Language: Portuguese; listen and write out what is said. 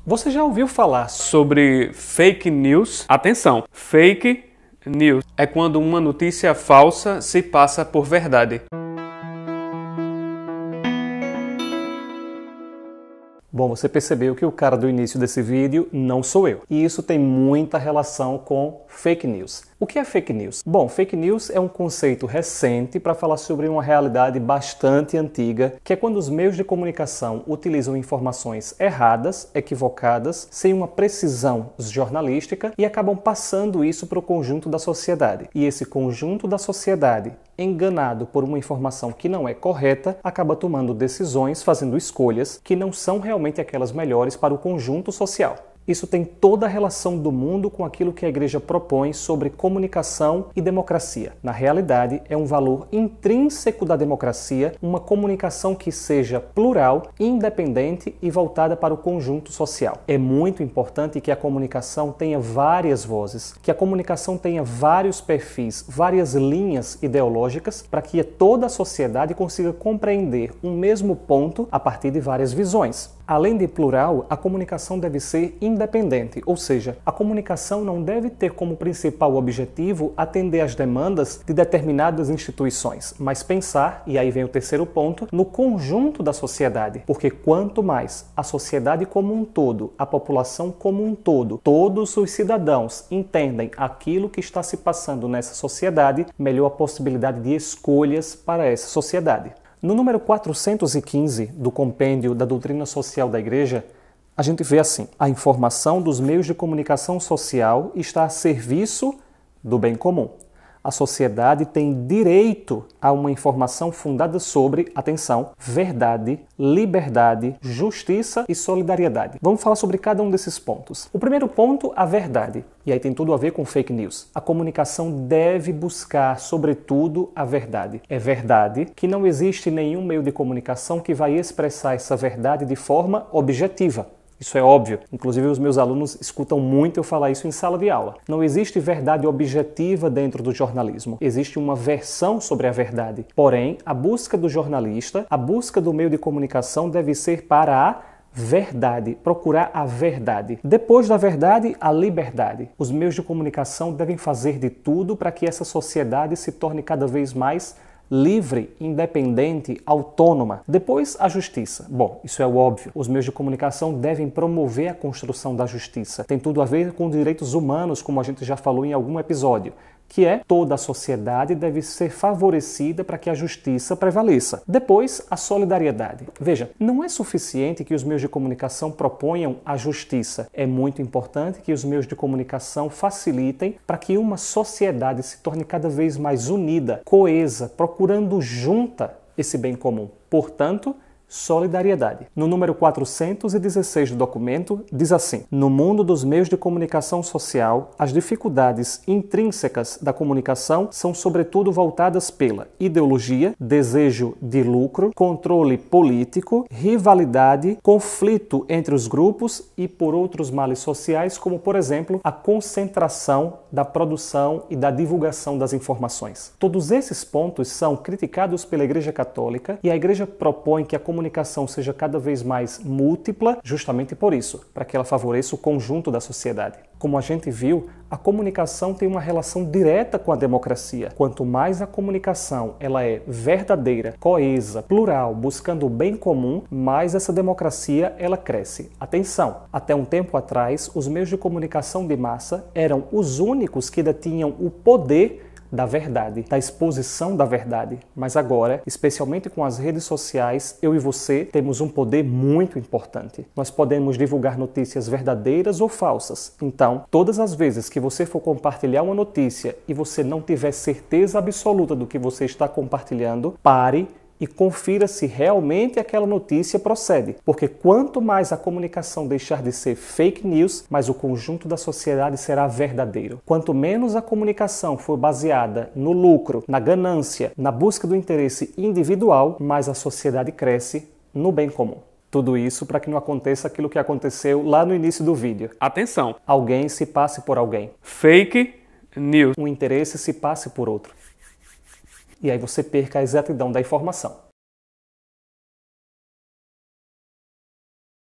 Você já ouviu falar sobre fake news? Atenção, fake news é quando uma notícia falsa se passa por verdade. Bom, você percebeu que o cara do início desse vídeo não sou eu. E isso tem muita relação com fake news. O que é fake news? Bom, fake news é um conceito recente para falar sobre uma realidade bastante antiga, que é quando os meios de comunicação utilizam informações erradas, equivocadas, sem uma precisão jornalística e acabam passando isso para o conjunto da sociedade. E esse conjunto da sociedade, enganado por uma informação que não é correta, acaba tomando decisões, fazendo escolhas que não são realmente aquelas melhores para o conjunto social. Isso tem toda a relação do mundo com aquilo que a Igreja propõe sobre comunicação e democracia. Na realidade, é um valor intrínseco da democracia, uma comunicação que seja plural, independente e voltada para o conjunto social. É muito importante que a comunicação tenha várias vozes, que a comunicação tenha vários perfis, várias linhas ideológicas, para que toda a sociedade consiga compreender um mesmo ponto a partir de várias visões. Além de plural, a comunicação deve ser independente, ou seja, a comunicação não deve ter como principal objetivo atender às demandas de determinadas instituições, mas pensar, e aí vem o terceiro ponto, no conjunto da sociedade, porque quanto mais a sociedade como um todo, a população como um todo, todos os cidadãos entendem aquilo que está se passando nessa sociedade, melhor a possibilidade de escolhas para essa sociedade. No número 415 do Compêndio da Doutrina Social da Igreja, a gente vê assim: a informação dos meios de comunicação social está a serviço do bem comum. A sociedade tem direito a uma informação fundada sobre, atenção, verdade, liberdade, justiça e solidariedade. Vamos falar sobre cada um desses pontos. O primeiro ponto, a verdade. E aí tem tudo a ver com fake news. A comunicação deve buscar, sobretudo, a verdade. É verdade que não existe nenhum meio de comunicação que vai expressar essa verdade de forma objetiva. Isso é óbvio. Inclusive, os meus alunos escutam muito eu falar isso em sala de aula. Não existe verdade objetiva dentro do jornalismo. Existe uma versão sobre a verdade. Porém, a busca do jornalista, a busca do meio de comunicação deve ser para a verdade, procurar a verdade. Depois da verdade, a liberdade. Os meios de comunicação devem fazer de tudo para que essa sociedade se torne cada vez mais livre, independente, autônoma. Depois, a justiça. Bom, isso é o óbvio. Os meios de comunicação devem promover a construção da justiça. Tem tudo a ver com direitos humanos, como a gente já falou em algum episódio, que é toda a sociedade deve ser favorecida para que a justiça prevaleça. Depois, a solidariedade. Veja, não é suficiente que os meios de comunicação proponham a justiça. É muito importante que os meios de comunicação facilitem para que uma sociedade se torne cada vez mais unida, coesa, procurando junta esse bem comum. Portanto, solidariedade. No número 416 do documento, diz assim: no mundo dos meios de comunicação social, as dificuldades intrínsecas da comunicação são sobretudo voltadas pela ideologia, desejo de lucro, controle político, rivalidade, conflito entre os grupos e por outros males sociais, como, por exemplo, a concentração da produção e da divulgação das informações. Todos esses pontos são criticados pela Igreja Católica e a Igreja propõe que a comunicação seja cada vez mais múltipla, justamente por isso, para que ela favoreça o conjunto da sociedade. Como a gente viu, a comunicação tem uma relação direta com a democracia. Quanto mais a comunicação ela é verdadeira, coesa, plural, buscando o bem comum, mais essa democracia ela cresce. Atenção, até um tempo atrás, os meios de comunicação de massa eram os únicos que detinham o poder da verdade, da exposição da verdade. Mas agora, especialmente com as redes sociais, eu e você temos um poder muito importante. Nós podemos divulgar notícias verdadeiras ou falsas. Então, todas as vezes que você for compartilhar uma notícia e você não tiver certeza absoluta do que você está compartilhando, pare e confira se realmente aquela notícia procede. Porque quanto mais a comunicação deixar de ser fake news, mais o conjunto da sociedade será verdadeiro. Quanto menos a comunicação for baseada no lucro, na ganância, na busca do interesse individual, mais a sociedade cresce no bem comum. Tudo isso para que não aconteça aquilo que aconteceu lá no início do vídeo. Atenção! Alguém se passe por alguém. Fake news. Um interesse se passe por outro. E aí você perca a exatidão da informação.